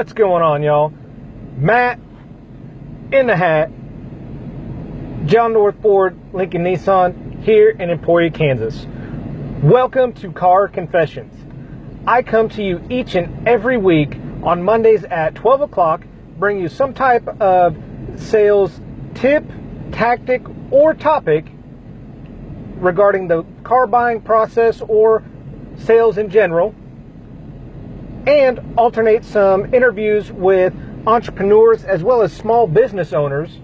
What's going on, y'all? Matt in the hat, John North Ford, Lincoln Nissan, here in Emporia, Kansas. Welcome to Car Confessions. I come to you each and every week on Mondays at 12 o'clock, bring you some type of sales tip, tactic, or topic regarding the car buying process or sales in general, and alternate some interviews with entrepreneurs as well as small business owners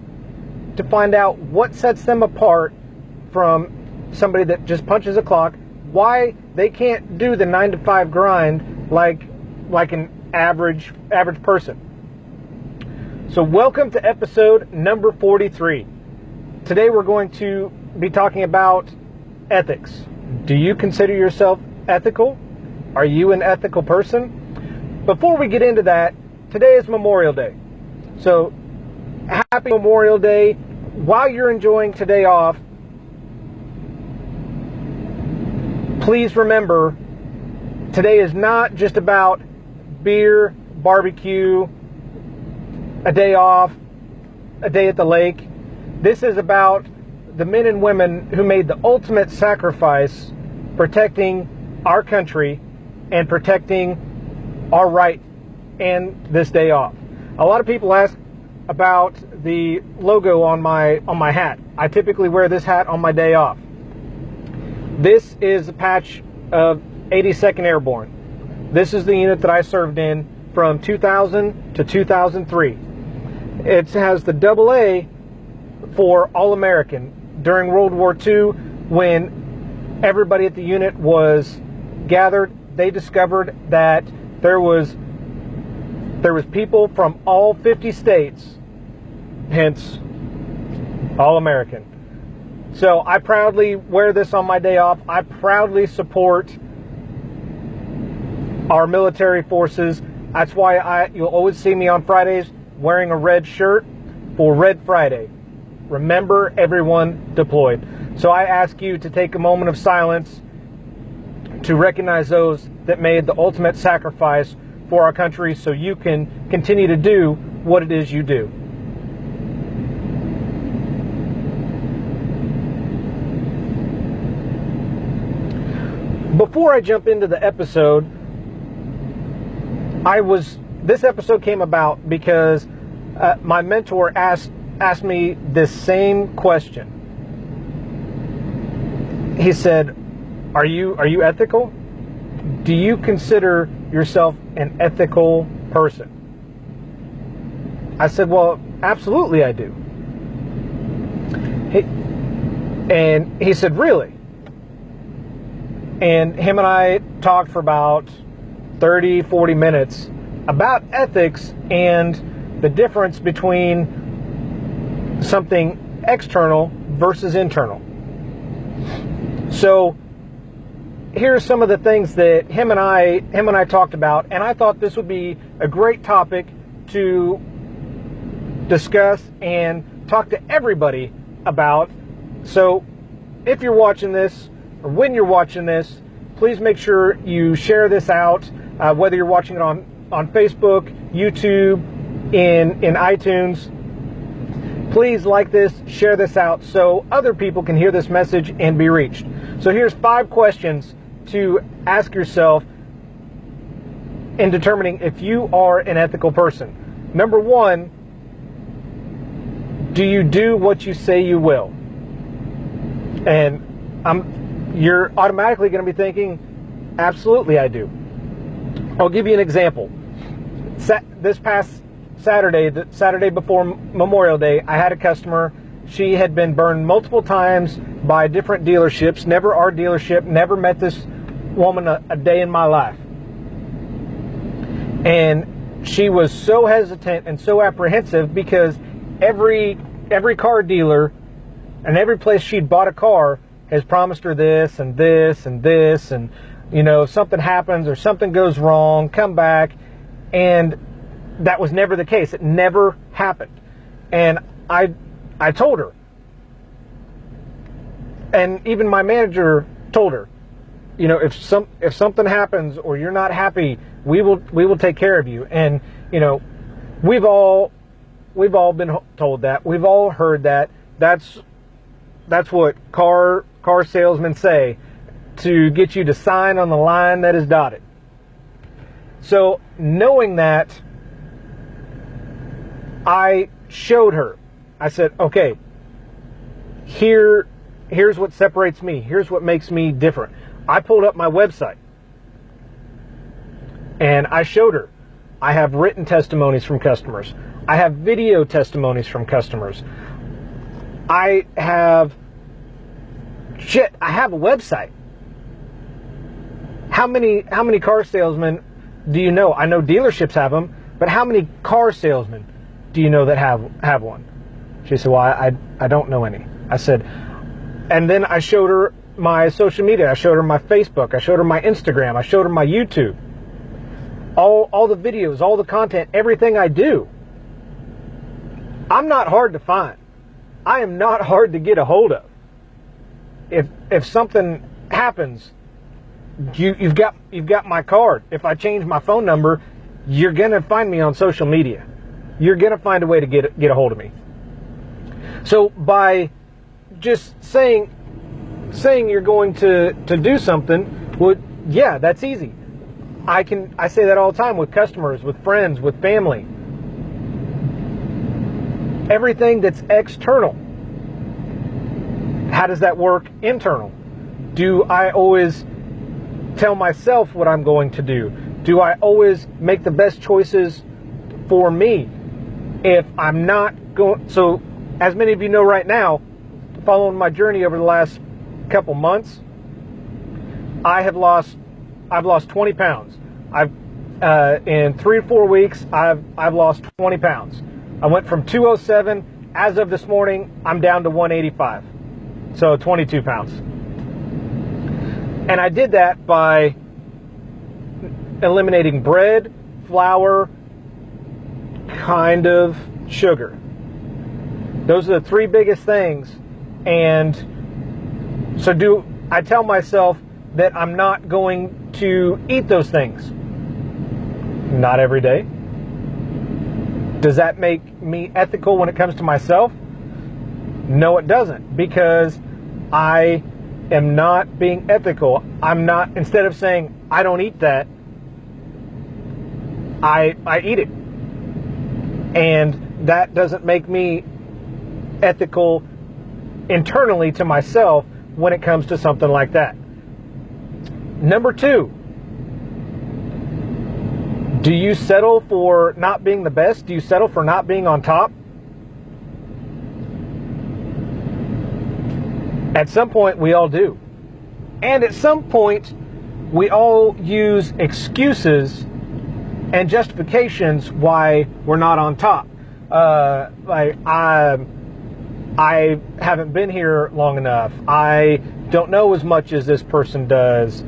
to find out what sets them apart from somebody that just punches a clock, why they can't do the 9-to-5 grind like an average person. So welcome to episode number 43. Today we're going to be talking about ethics. Do you consider yourself ethical? Are you an ethical person? Before we get into that, today is Memorial Day. So happy Memorial Day. While you're enjoying today off, please remember, today is not just about beer, barbecue, a day off, a day at the lake. This is about the men and women who made the ultimate sacrifice protecting our country and protecting our right and this day off. A lot of people ask about the logo on my hat. I typically wear this hat on my day off. This is a patch of 82nd Airborne. This is the unit that I served in from 2000 to 2003. It has the AA for All-American. During World War II, when everybody at the unit was gathered, they discovered that there was people from all 50 states, hence All-American. So I proudly wear this on my day off. I proudly support our military forces. That's why you'll always see me on Fridays wearing a red shirt for Red Friday. Remember everyone deployed. So I ask you to take a moment of silence to recognize those that made the ultimate sacrifice for our country so you can continue to do what it is you do. Before I jump into the episode, this episode came about because my mentor asked me this same question. He said, Are you ethical? Do you consider yourself an ethical person? I said, well, absolutely I do. And he said, really? And him and I talked for about 30, 40 minutes about ethics and the difference between something external versus internal. So here's some of the things that him and I talked about, and I thought this would be a great topic to discuss and talk to everybody about. So if you're watching this, or when you're watching this, please make sure you share this out, whether you're watching it on Facebook, YouTube, in iTunes. Please like this, share this out so other people can hear this message and be reached. So here's 5 questions to ask yourself in determining if you are an ethical person. Number 1, do you do what you say you will? And you're automatically going to be thinking, absolutely I do. I'll give you an example. This past Saturday, the Saturday before Memorial Day, I had a customer. She had been burned multiple times by different dealerships, never our dealership, never met this woman a day in my life. And she was so hesitant and so apprehensive because every car dealer and every place she'd bought a car has promised her this and this and this, and if something happens or something goes wrong, come back. And that was never the case. It never happened. And I told her, and even my manager told her, if something happens or you're not happy, we will take care of you. And You know, we've all been told that. We've all heard that. That's what car salesmen say, to get you to sign on the line that is dotted. So knowing that, I showed her. I said, okay, here's what separates me. Here's what makes me different. I pulled up my website and I showed her. I have written testimonies from customers. I have video testimonies from customers. I have a website. How many car salesmen do you know? I know dealerships have them, but how many car salesmen do you know that have one? She said, well, I don't know any. I said, and then I showed her my social media. I showed her my Facebook. I showed her my Instagram. I showed her my YouTube. All the videos, all the content, everything I do. I'm not hard to find. I am not hard to get a hold of. If something happens, you've got my card. If I change my phone number, you're gonna find me on social media. You're gonna find a way to get a hold of me. So by just saying you're going to do something, well, yeah, that's easy. I say that all the time with customers, with friends, with family. Everything that's external. How does that work internal? Do I always tell myself what I'm going to do? Do I always make the best choices for me? If I'm not going, so as many of you know right now, following my journey over the last couple months, I've lost 20 pounds. In 3 or 4 weeks, I've lost 20 pounds. I went from 207, as of this morning, I'm down to 185. So 22 pounds. And I did that by eliminating bread, flour, kind of sugar. Those are the 3 biggest things. And so I tell myself that I'm not going to eat those things. Not every day. Does that make me ethical when it comes to myself? No, it doesn't, because I am not being ethical. I'm not, instead of saying I don't eat that, I eat it. And that doesn't make me ethical internally to myself when it comes to something like that. Number 2, do you settle for not being the best? Do you settle for not being on top? At some point, we all do. And at some point, we all use excuses and justifications why we're not on top. Like, I haven't been here long enough. I don't know as much as this person does.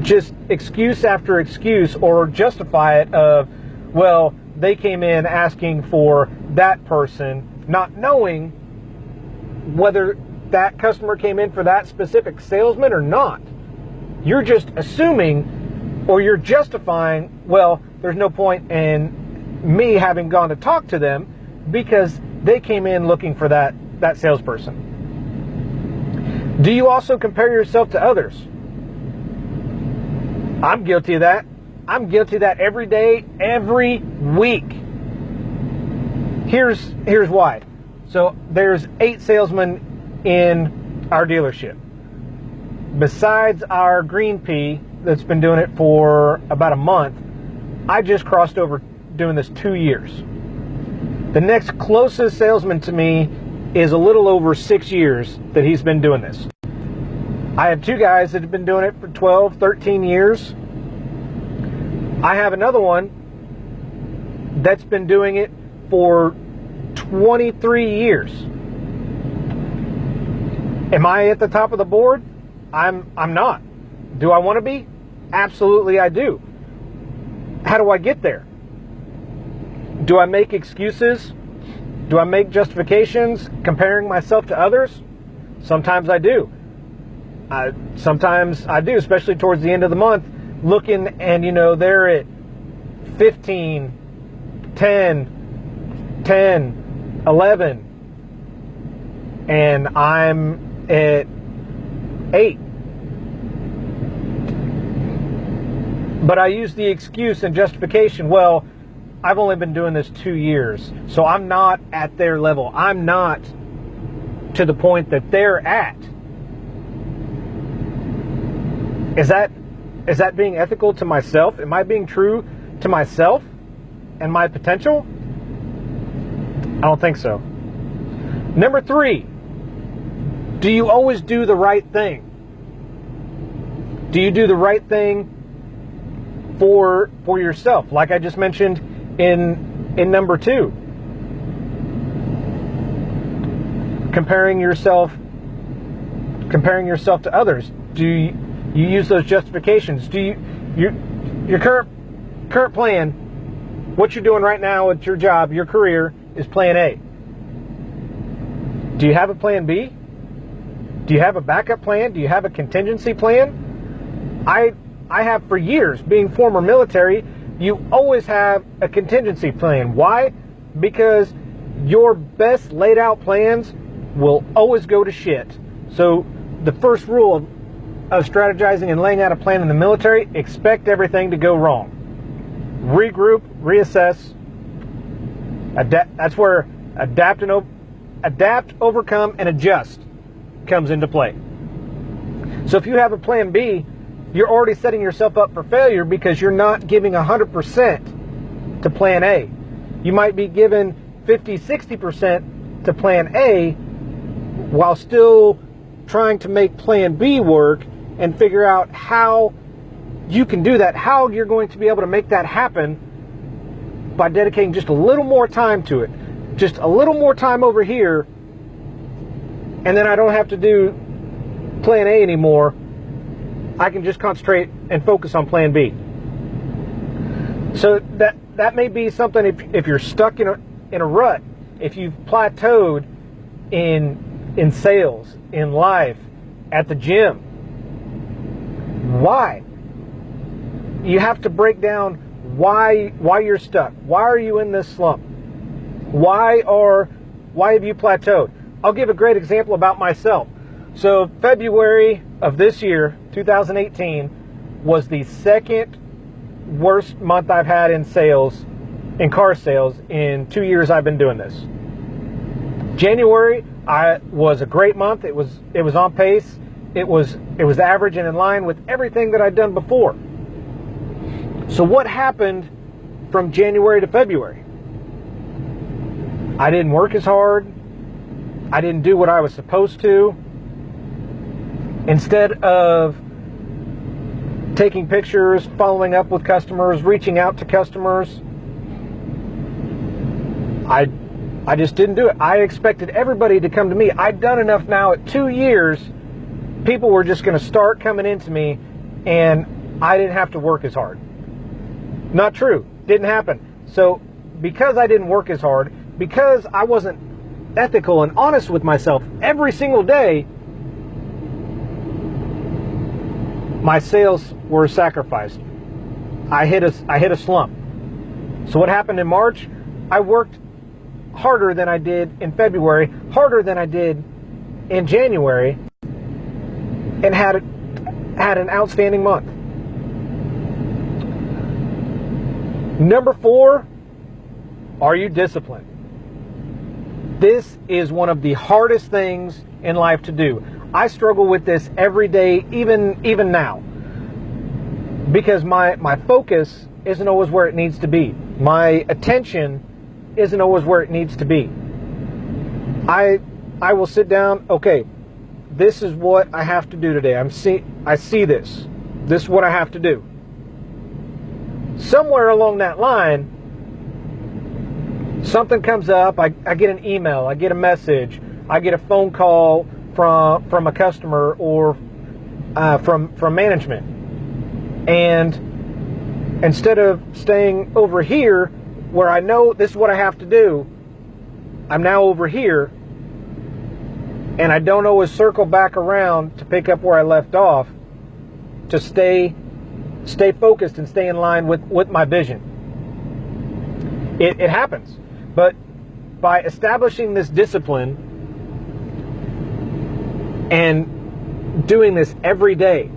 Just excuse after excuse, or justify it of, well, they came in asking for that person, not knowing whether that customer came in for that specific salesman or not. You're just assuming, or you're justifying, well, there's no point in me having gone to talk to them because they came in looking for that salesperson. Do you also compare yourself to others? I'm guilty of that. I'm guilty of that every day, every week. Here's why. So there's 8 salesmen in our dealership. Besides our green pea that's been doing it for about a month, I just crossed over doing this 2 years. The next closest salesman to me is a little over 6 years that he's been doing this. I have 2 guys that have been doing it for 12, 13 years. I have another one that's been doing it for 23 years. Am I at the top of the board? I'm not. Do I want to be? Absolutely I do. How do I get there? Do I make excuses? Do I make justifications comparing myself to others? Sometimes I do. Sometimes I do, especially towards the end of the month, looking and, they're at 15, 10, 10, 11, and I'm at 8. But I use the excuse and justification, well, I've only been doing this 2 years, so I'm not at their level. I'm not to the point that they're at. Is that being ethical to myself? Am I being true to myself and my potential? I don't think so. Number 3, do you always do the right thing? Do you do the right thing for yourself? Like I just mentioned in number 2. Comparing yourself to others. Do you use those justifications? Do your current plan, what you're doing right now at your job, your career, is plan A. Do you have a plan B? Do you have a backup plan? Do you have a contingency plan? I have for years, being former military, you always have a contingency plan. Why? Because your best laid out plans will always go to shit. So the first rule of strategizing and laying out a plan in the military, expect everything to go wrong. Regroup, reassess. That's where adapt, overcome, and adjust comes into play. So if you have a plan B, you're already setting yourself up for failure because you're not giving 100% to plan A. You might be giving 50, 60% to plan A while still trying to make plan B work and figure out how you can do that, how you're going to be able to make that happen by dedicating just a little more time to it. Just a little more time over here, and then I don't have to do plan A anymore. I can just concentrate and focus on plan B. So that may be something if you're stuck in a rut, if you've plateaued in sales, in life, at the gym. Why? You have to break down why you're stuck. Why are you in this slump? Why have you plateaued? I'll give a great example about myself. So February of this year, 2018, was the second worst month I've had in sales, in car sales, in 2 years I've been doing this. January was a great month. It was on pace. It was average and in line with everything that I'd done before. So what happened from January to February? I didn't work as hard. I didn't do what I was supposed to. Instead of taking pictures, following up with customers, reaching out to customers, I just didn't do it. I expected everybody to come to me. I'd done enough now at 2 years. People were just going to start coming into me, and I didn't have to work as hard. Not true. Didn't happen. So because I didn't work as hard, because I wasn't ethical and honest with myself every single day, my sales were sacrificed. I hit a slump. So what happened in March? I worked harder than I did in February, harder than I did in January, and had an outstanding month. Number 4, are you disciplined? This is one of the hardest things in life to do. I struggle with this every day, even now, because my focus isn't always where it needs to be. My attention isn't always where it needs to be. I will sit down, okay, this is what I have to do today. I see this. This is what I have to do. Somewhere along that line, something comes up, I get an email, I get a message, I get a phone call from a customer or from management. And instead of staying over here where I know this is what I have to do, I'm now over here, and I don't always circle back around to pick up where I left off to stay focused and stay in line with my vision. It happens. But by establishing this discipline and doing this every day,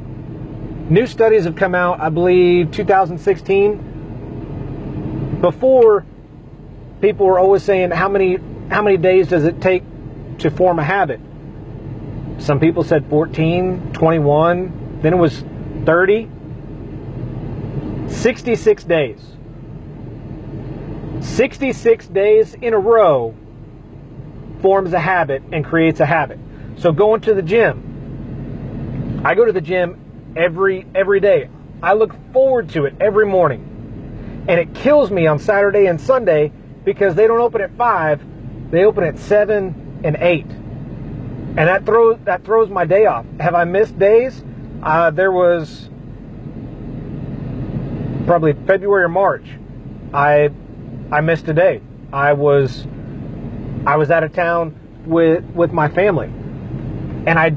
new studies have come out, I believe 2016. Before, people were always saying, how many days does it take to form a habit? Some people said 14, 21, then it was 30, 66 days. 66 days in a row forms a habit and creates a habit. So going to the gym, I go to the gym every day. I look forward to it every morning. And it kills me on Saturday and Sunday because they don't open at 5, they open at 7 and 8. And that throws my day off. Have I missed days? There was probably February or March. I missed a day. I was out of town with my family, and I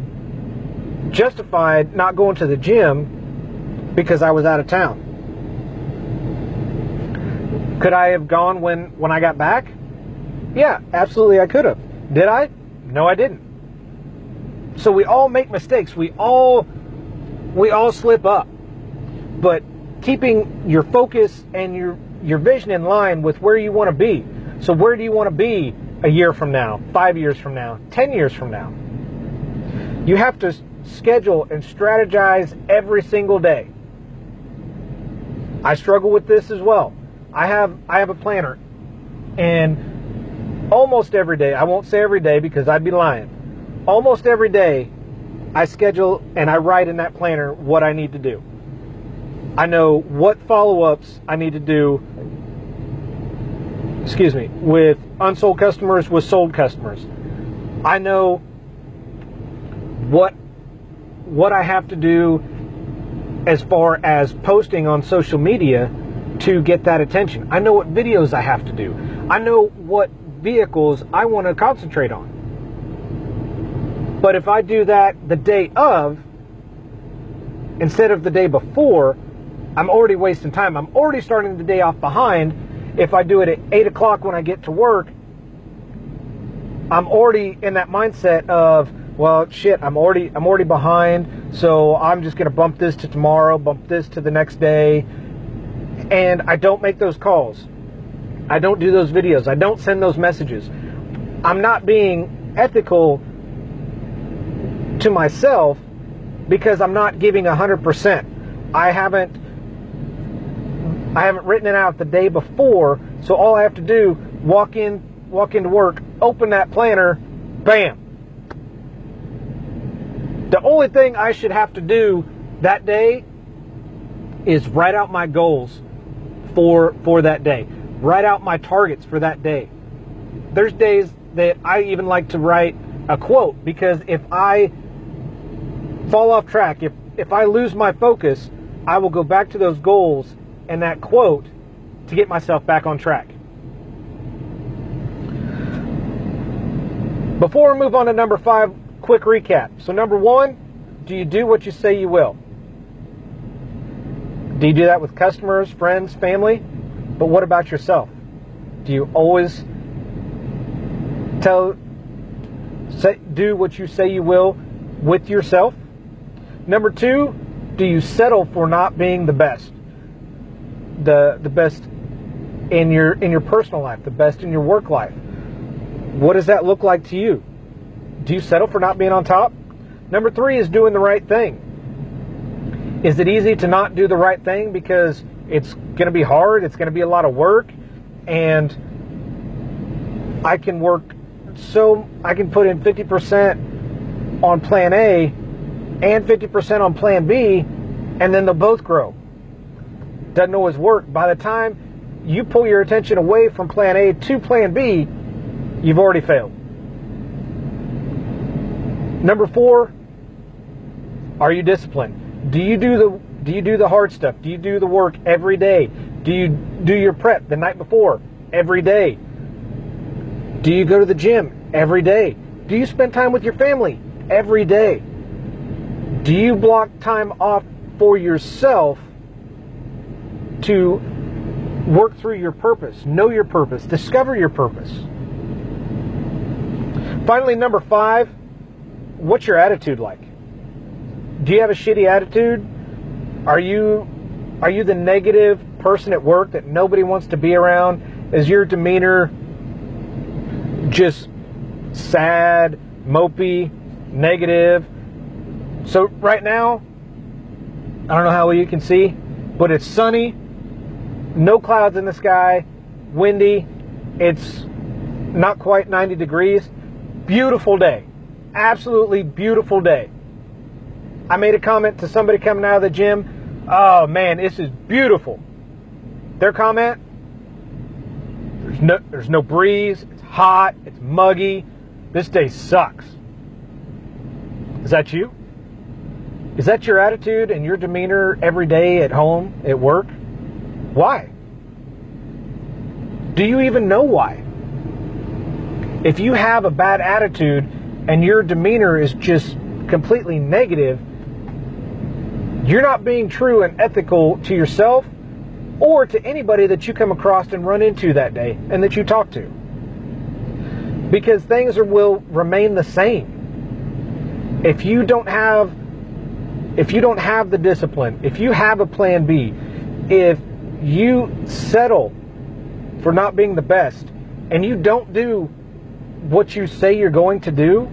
justified not going to the gym because I was out of town. Could I have gone when I got back? Yeah, absolutely I could have. Did I? No, I didn't. So we all make mistakes. We all slip up. But keeping your focus and your vision in line with where you want to be. So where do you want to be a year from now, 5 years from now, 10 years from now? You have to schedule and strategize every single day. I struggle with this as well. I have a planner, and almost every day, I won't say every day because I'd be lying. Almost every day, I schedule and I write in that planner what I need to do. I know what follow-ups I need to do, with unsold customers, with sold customers. I know what I have to do as far as posting on social media to get that attention. I know what videos I have to do. I know what vehicles I want to concentrate on. But if I do that the day of, instead of the day before, I'm already wasting time. I'm already starting the day off behind. If I do it at 8 o'clock when I get to work, I'm already in that mindset of, well, shit, I'm already behind, so I'm just going to bump this to tomorrow, bump this to the next day, and I don't make those calls. I don't do those videos. I don't send those messages. I'm not being ethical to myself because I'm not giving 100%. I haven't written it out the day before, so all I have to do, walk into work, open that planner, bam. The only thing I should have to do that day is write out my goals for that day. Write out my targets for that day. There's days that I even like to write a quote, because if I fall off track, if I lose my focus, I will go back to those goals and that quote to get myself back on track. Before we move on to number 5, quick recap. So number 1, do you do what you say you will? Do you do that with customers, friends, family? But what about yourself? Do you always do what you say you will with yourself? Number 2, do you settle for not being the best? The best in your personal life, the best in your work life. What does that look like to you? Do you settle for not being on top? Number 3 is doing the right thing. Is it easy to not do the right thing because it's going to be hard, it's going to be a lot of work, and I can put in 50% on plan A and 50% on plan B, and then they'll both grow? Doesn't always work. By the time you pull your attention away from plan A to plan B, you've already failed. Number 4, are you disciplined? Do you do the hard stuff? Do you do the work every day? Do you do your prep the night before every day? Do you go to the gym every day? Do you spend time with your family every day? Do you block time off for yourself to Work through your purpose. Know your purpose. Discover your purpose. Finally, number 5, what's your attitude like? Do you have a shitty attitude? Are you the negative person at work that nobody wants to be around? Is your demeanor just sad, mopey, negative? So right now, I don't know how well you can see, but it's sunny, no clouds in the sky, windy, it's not quite 90 degrees. Beautiful day. Absolutely beautiful day. I made a comment to somebody coming out of the gym. Oh man, this is beautiful. Their comment, there's no breeze, it's hot, it's muggy, this day sucks. Is that you? Is that your attitude and your demeanor every day at home, at work? Why? Do you even know why? If you have a bad attitude and your demeanor is just completely negative, you're not being true and ethical to yourself or to anybody that you come across and run into that day and that you talk to. Because things will remain the same. If you don't have the discipline, if you have a plan B, if you settle for not being the best and you don't do what you say you're going to do,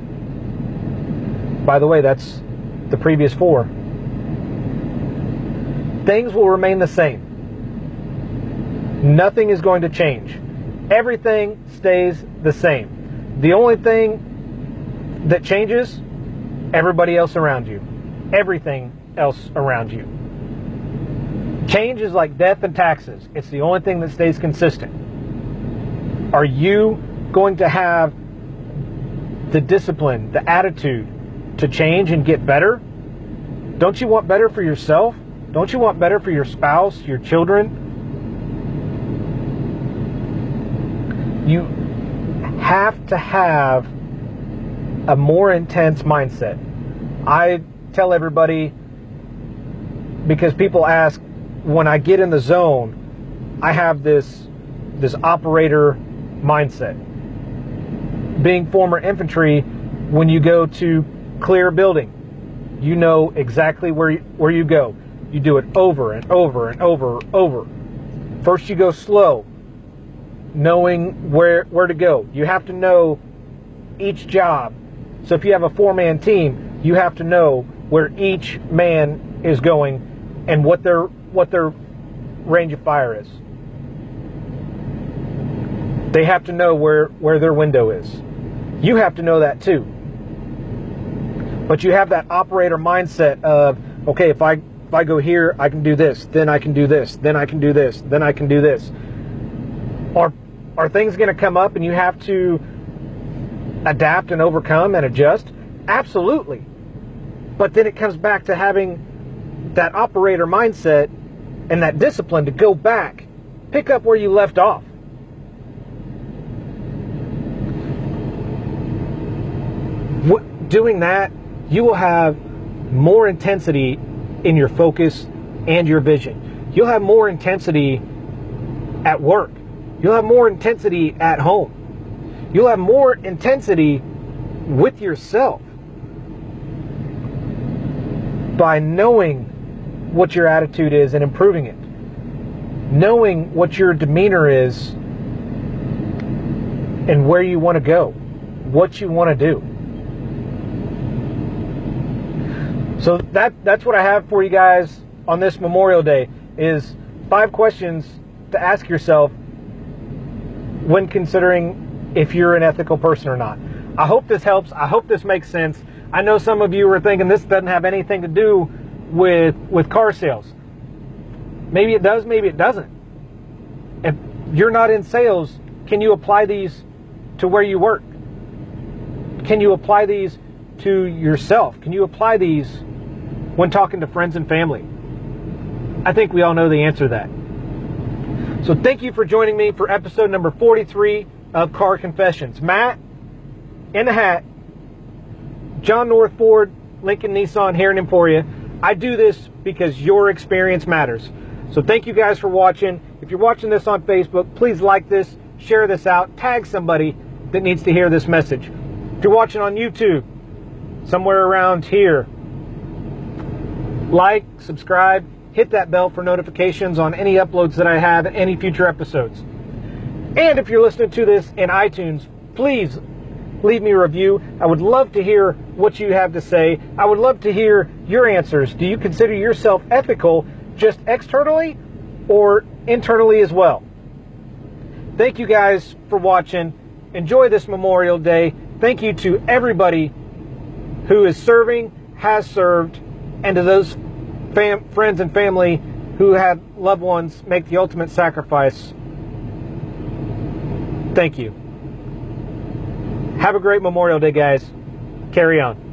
by the way, that's the previous 4, things will remain the same. Nothing is going to change. Everything stays the same. The only thing that changes, everybody else around you. Everything else around you. Change is like death and taxes. It's the only thing that stays consistent. Are you going to have the discipline, the attitude to change and get better? Don't you want better for yourself? Don't you want better for your spouse, your children? You have to have a more intense mindset. I tell everybody, because people ask, when I get in the zone, I have this operator mindset. Being former infantry, when you go to clear a building, you know exactly where you go. You do it over and over and over. First you go slow, knowing where to go. You have to know each job. So if you have a 4-man team, you have to know where each man is going and what their range of fire is. They have to know where their window is. You have to know that too. But you have that operator mindset of, okay, if I go here, I can do this, then I can do this, then I can do this, then I can do this. Are things going to come up and you have to adapt and overcome and adjust? Absolutely. But then it comes back to having that operator mindset and that discipline to go back, pick up where you left off. Doing that, you will have more intensity in your focus and your vision. You'll have more intensity at work. You'll have more intensity at home. You'll have more intensity with yourself by knowing what your attitude is and improving it. Knowing what your demeanor is and where you want to go, what you want to do. So that's what I have for you guys on this Memorial Day, is 5 questions to ask yourself when considering if you're an ethical person or not. I hope this helps. I hope this makes sense. I know some of you are thinking this doesn't have anything to do with car sales. Maybe it does, maybe it doesn't. If you're not in sales, can you apply these to where you work? Can you apply these to yourself? Can you apply these when talking to friends and family? I think we all know the answer to that. So thank you for joining me for episode number 43 of Car Confessions. Matt in the hat, John North Ford, Lincoln Nissan here in Emporia. I do this because your experience matters. So thank you guys for watching. If you're watching this on Facebook, please like this, share this out, tag somebody that needs to hear this message. If you're watching on YouTube, somewhere around here, like, subscribe, hit that bell for notifications on any uploads that I have, any future episodes. And if you're listening to this in iTunes, please leave me a review. I would love to hear what you have to say. I would love to hear your answers. Do you consider yourself ethical just externally or internally as well? Thank you guys for watching. Enjoy this Memorial Day. Thank you to everybody who is serving, has served, and to those friends and family who had loved ones make the ultimate sacrifice. Thank you. Have a great Memorial Day, guys. Carry on.